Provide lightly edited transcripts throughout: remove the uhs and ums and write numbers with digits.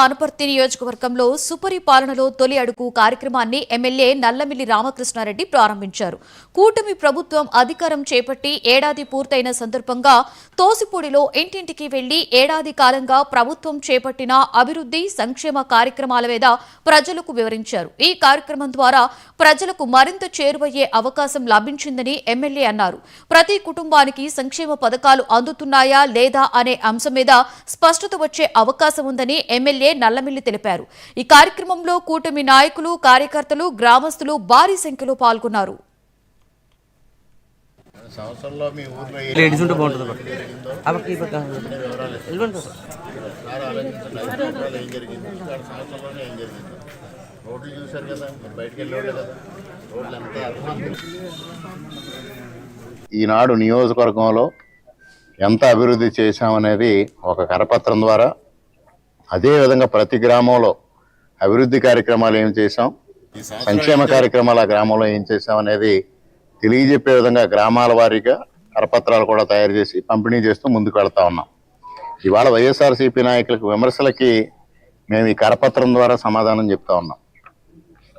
అనపర్తి నియోజకవర్గంలో సుపరిపాలనలో తొలి అడుగు కార్యక్రమాన్ని ఎమ్మెల్యే నల్లమిల్లి రామకృష్ణారెడ్డి ప్రారంభించారు. కూటమి ప్రభుత్వం అధికారం చేపట్టి ఏడాది పూర్తయిన సందర్భంగా తోసిపూడిలో ఇంటింటికి వెళ్లి ఏడాది కాలంగా ప్రభుత్వం చేపట్టిన అభివృద్ధి సంక్షేమ కార్యక్రమాల మీద ప్రజలకు వివరించారు. ఈ కార్యక్రమం ద్వారా ప్రజలకు మరింత చేరువయ్యే అవకాశం లభించిందని ఎమ్మెల్యే అన్నారు. ప్రతి కుటుంబానికి సంక్షేమ పథకాలు అందుతున్నాయా లేదా అనే అంశం మీద స్పష్టత వచ్చే అవకాశం ఉందని ఎమ్మెల్యే నల్లమిల్లి తెలిపారు. ఈ కార్యక్రమంలో కూటమి నాయకులు, కార్యకర్తలు, గ్రామస్తులు భారీ సంఖ్యలో పాల్గొన్నారు. ఈనాడు నియోజకవర్గంలో ఎంత అభివృద్ధి చేశామనేది ఒక కరపత్రం ద్వారా, అదేవిధంగా ప్రతి గ్రామంలో అభివృద్ధి కార్యక్రమాలు ఏం చేశాం, సంక్షేమ కార్యక్రమాలు ఆ గ్రామంలో ఏం చేశాం అనేది తెలియజెప్పే విధంగా గ్రామాల వారీగా కరపత్రాలు కూడా తయారు చేసి పంపిణీ చేస్తూ ముందుకు వెళ్తా ఉన్నాం. ఇవాళ వైఎస్ఆర్సీపీ నాయకులకు విమర్శలకి మేము ఈ కరపత్రం ద్వారా సమాధానం చెప్తా ఉన్నాం.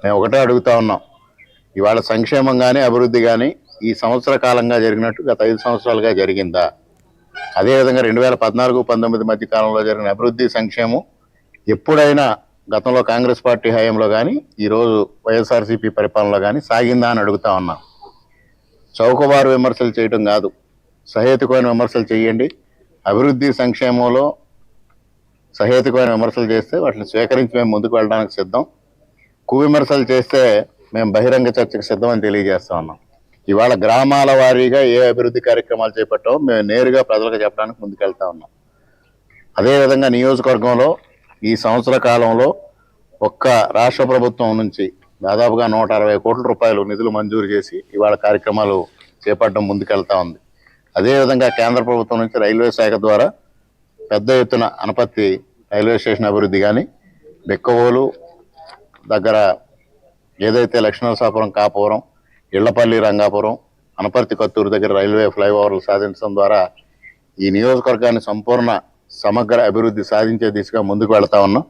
మేము ఒకటే అడుగుతా ఉన్నాం, ఇవాళ సంక్షేమం కానీ అభివృద్ధి కానీ ఈ సంవత్సర కాలంగా జరిగినట్టు గత 5 సంవత్సరాలుగా జరిగిందా? అదేవిధంగా 2014-19 మధ్య కాలంలో జరిగిన అభివృద్ధి సంక్షేమం ఎప్పుడైనా గతంలో కాంగ్రెస్ పార్టీ హయాంలో కానీ ఈరోజు వైఎస్ఆర్సీపీ పరిపాలనలో కానీ సాగిందా అని అడుగుతా ఉన్నాం. చౌకబారు విమర్శలు చేయడం కాదు, సహేతుకమైన విమర్శలు చేయండి. అభివృద్ధి సంక్షేమంలో సహేతుకమైన విమర్శలు చేస్తే వాటిని స్వీకరించి మేము ముందుకు వెళ్ళడానికి సిద్ధం. కువిమర్శలు చేస్తే మేము బహిరంగ చర్చకు సిద్ధమని తెలియజేస్తా ఉన్నాం. ఇవాళ గ్రామాల వారీగా ఏ అభివృద్ధి కార్యక్రమాలు చేపట్టామో మేము నేరుగా ప్రజలకు చెప్పడానికి ముందుకెళ్తా ఉన్నాం. అదేవిధంగా నియోజకవర్గంలో ఈ సంవత్సర కాలంలో ఒక్క రాష్ట్ర ప్రభుత్వం నుంచి దాదాపుగా 160 కోట్ల రూపాయలు నిధులు మంజూరు చేసి ఇవాళ కార్యక్రమాలు చేపట్టడం ముందుకెళ్తా ఉంది. అదేవిధంగా కేంద్ర ప్రభుత్వం నుంచి రైల్వే శాఖ ద్వారా పెద్ద ఎత్తున అనపర్తి రైల్వే స్టేషన్ అభివృద్ధి కానీ, బెక్కవోలు దగ్గర ఏదైతే లక్ష్మణసాపురం, కాపురం, ఇళ్లపల్లి, రంగాపురం, అనపర్తి, కత్తూరు దగ్గర రైల్వే ఫ్లైఓవర్లు సాధించడం ద్వారా ఈ నియోజకవర్గాన్ని సంపూర్ణ సమగ్ర అభివృద్ధి సాధించే దిశగా ముందుకు వెళ్తా ఉన్నాం.